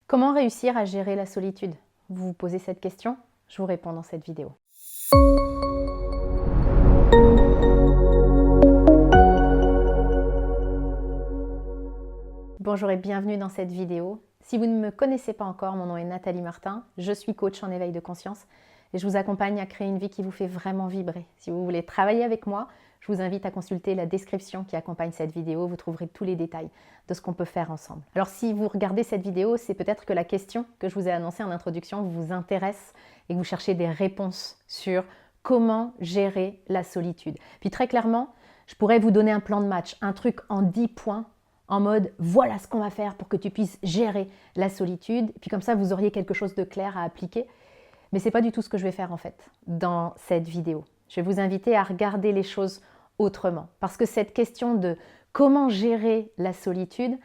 Comment réussir à gérer la solitude? Vous vous posez cette question? Je vous réponds dans cette vidéo. Bonjour et bienvenue dans cette vidéo. Si vous ne me connaissez pas encore, mon nom est Nathalie Martin, je suis coach en éveil de conscience et je vous accompagne à créer une vie qui vous fait vraiment vibrer. Si vous voulez travailler avec moi, je vous invite à consulter la description qui accompagne cette vidéo, vous trouverez tous les détails de ce qu'on peut faire ensemble. Alors si vous regardez cette vidéo, c'est peut-être que la question que je vous ai annoncée en introduction vous intéresse et que vous cherchez des réponses sur comment gérer la solitude. Puis très clairement, je pourrais vous donner un plan de match, un truc en 10 points, en mode voilà ce qu'on va faire pour que tu puisses gérer la solitude. Puis comme ça, vous auriez quelque chose de clair à appliquer. Mais ce n'est pas du tout ce que je vais faire en fait dans cette vidéo. Je vais vous inviter à regarder les choses autrement. Parce que cette question de comment gérer la solitude,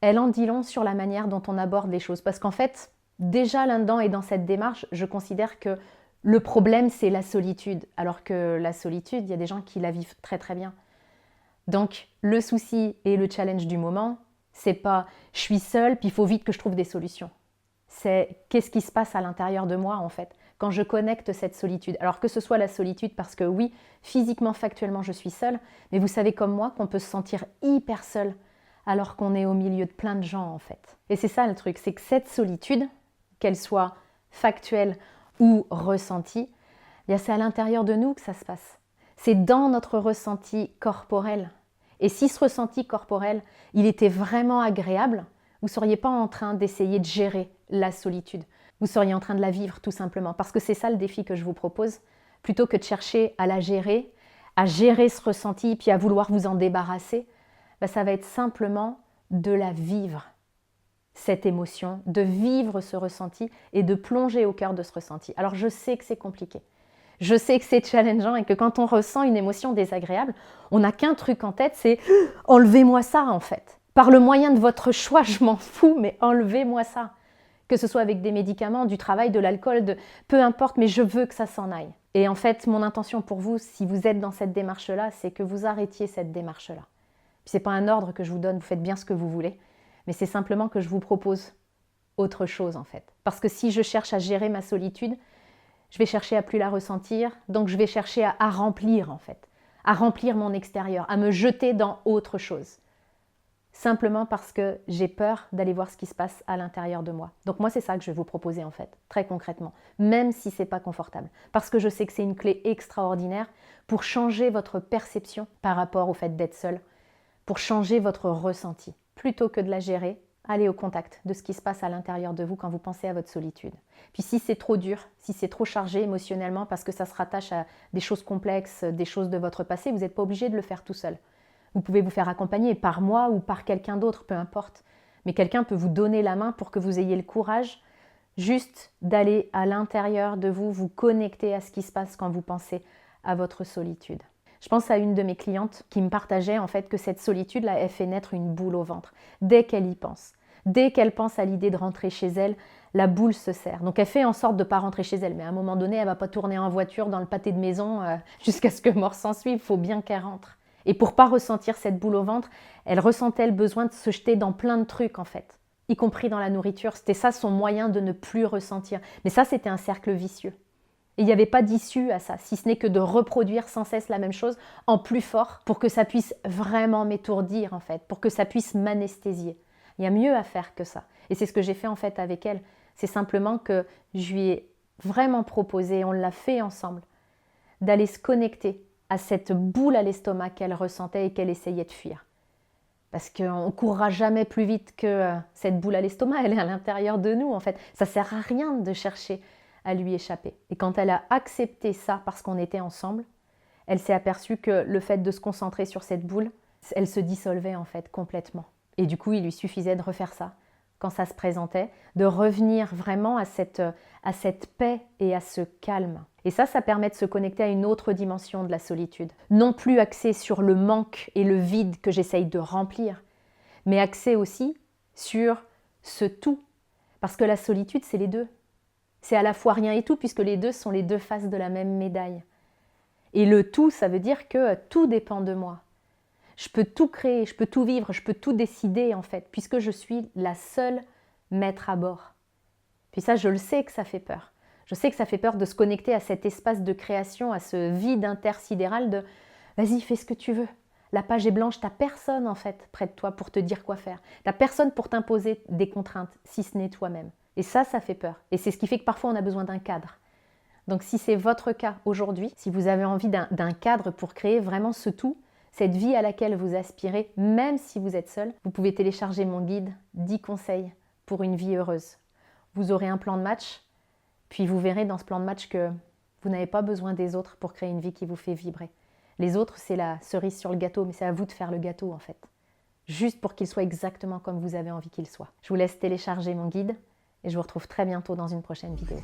elle en dit long sur la manière dont on aborde les choses. Parce qu'en fait, déjà là-dedans et dans cette démarche, je considère que le problème, c'est la solitude. Alors que la solitude, il y a des gens qui la vivent très très bien. Donc, le souci et le challenge du moment, c'est pas « je suis seule, puis il faut vite que je trouve des solutions ». C'est qu'est-ce qui se passe à l'intérieur de moi en fait, quand je connecte cette solitude. Alors que ce soit la solitude parce que oui, physiquement, factuellement, je suis seule, mais vous savez comme moi qu'on peut se sentir hyper seul alors qu'on est au milieu de plein de gens en fait. Et c'est ça le truc, c'est que cette solitude, qu'elle soit factuelle ou ressentie, c'est à l'intérieur de nous que ça se passe. C'est dans notre ressenti corporel. Et si ce ressenti corporel, il était vraiment agréable, vous ne seriez pas en train d'essayer de gérer la solitude. Vous seriez en train de la vivre tout simplement. Parce que c'est ça le défi que je vous propose. Plutôt que de chercher à la gérer, à gérer ce ressenti, puis à vouloir vous en débarrasser, ça va être simplement de la vivre, cette émotion, de vivre ce ressenti et de plonger au cœur de ce ressenti. Alors je sais que c'est compliqué. Je sais que c'est challengeant et que quand on ressent une émotion désagréable, on n'a qu'un truc en tête, c'est « enlevez-moi ça » en fait. Par le moyen de votre choix, je m'en fous, mais enlevez-moi ça. Que ce soit avec des médicaments, du travail, de l'alcool, peu importe, mais je veux que ça s'en aille. Et en fait, mon intention pour vous, si vous êtes dans cette démarche-là, c'est que vous arrêtiez cette démarche-là. Ce n'est pas un ordre que je vous donne, vous faites bien ce que vous voulez, mais c'est simplement que je vous propose autre chose en fait. Parce que si je cherche à gérer ma solitude, je vais chercher à plus la ressentir, donc je vais chercher à remplir en fait, à remplir mon extérieur, à me jeter dans autre chose. Simplement parce que j'ai peur d'aller voir ce qui se passe à l'intérieur de moi. Donc moi, c'est ça que je vais vous proposer en fait, très concrètement, même si ce n'est pas confortable. Parce que je sais que c'est une clé extraordinaire pour changer votre perception par rapport au fait d'être seul, pour changer votre ressenti. Plutôt que de la gérer, allez au contact de ce qui se passe à l'intérieur de vous quand vous pensez à votre solitude. Puis si c'est trop dur, si c'est trop chargé émotionnellement parce que ça se rattache à des choses complexes, des choses de votre passé, vous n'êtes pas obligé de le faire tout seul. Vous pouvez vous faire accompagner par moi ou par quelqu'un d'autre, peu importe. Mais quelqu'un peut vous donner la main pour que vous ayez le courage juste d'aller à l'intérieur de vous, vous connecter à ce qui se passe quand vous pensez à votre solitude. Je pense à une de mes clientes qui me partageait en fait que cette solitude-là, elle fait naître une boule au ventre dès qu'elle y pense. Dès qu'elle pense à l'idée de rentrer chez elle, la boule se serre. Donc elle fait en sorte de ne pas rentrer chez elle, mais à un moment donné, elle ne va pas tourner en voiture dans le pâté de maison jusqu'à ce que mort s'en suive. Il faut bien qu'elle rentre. Et pour ne pas ressentir cette boule au ventre, elle ressentait le besoin de se jeter dans plein de trucs en fait, y compris dans la nourriture. C'était ça son moyen de ne plus ressentir. Mais ça, c'était un cercle vicieux. Et il n'y avait pas d'issue à ça, si ce n'est que de reproduire sans cesse la même chose en plus fort pour que ça puisse vraiment m'étourdir en fait, pour que ça puisse m'anesthésier. Il y a mieux à faire que ça. Et c'est ce que j'ai fait en fait avec elle. C'est simplement que je lui ai vraiment proposé, on l'a fait ensemble, d'aller se connecter à cette boule à l'estomac qu'elle ressentait et qu'elle essayait de fuir. Parce qu'on ne courra jamais plus vite que cette boule à l'estomac, elle est à l'intérieur de nous en fait. Ça ne sert à rien de chercher à lui échapper. Et quand elle a accepté ça parce qu'on était ensemble, elle s'est aperçue que le fait de se concentrer sur cette boule, elle se dissolvait en fait complètement. Et du coup, il lui suffisait de refaire ça quand ça se présentait, de revenir vraiment à cette paix et à ce calme. Et ça permet de se connecter à une autre dimension de la solitude. Non plus axée sur le manque et le vide que j'essaye de remplir, mais axée aussi sur ce tout. Parce que la solitude, c'est les deux. C'est à la fois rien et tout, puisque les deux sont les deux faces de la même médaille. Et le tout, ça veut dire que tout dépend de moi. Je peux tout créer, je peux tout vivre, je peux tout décider en fait, puisque je suis la seule mettre à bord. Puis ça, je le sais que ça fait peur. Je sais que ça fait peur de se connecter à cet espace de création, à ce vide intersidéral de « vas-y, fais ce que tu veux ». La page est blanche, tu n'as personne en fait près de toi pour te dire quoi faire. Tu n'as personne pour t'imposer des contraintes, si ce n'est toi-même. Et ça fait peur. Et c'est ce qui fait que parfois on a besoin d'un cadre. Donc si c'est votre cas aujourd'hui, si vous avez envie d'un cadre pour créer vraiment ce tout, cette vie à laquelle vous aspirez, même si vous êtes seul, vous pouvez télécharger mon guide 10 conseils pour une vie heureuse. Vous aurez un plan de match, puis vous verrez dans ce plan de match que vous n'avez pas besoin des autres pour créer une vie qui vous fait vibrer. Les autres, c'est la cerise sur le gâteau, mais c'est à vous de faire le gâteau en fait. Juste pour qu'il soit exactement comme vous avez envie qu'il soit. Je vous laisse télécharger mon guide et je vous retrouve très bientôt dans une prochaine vidéo.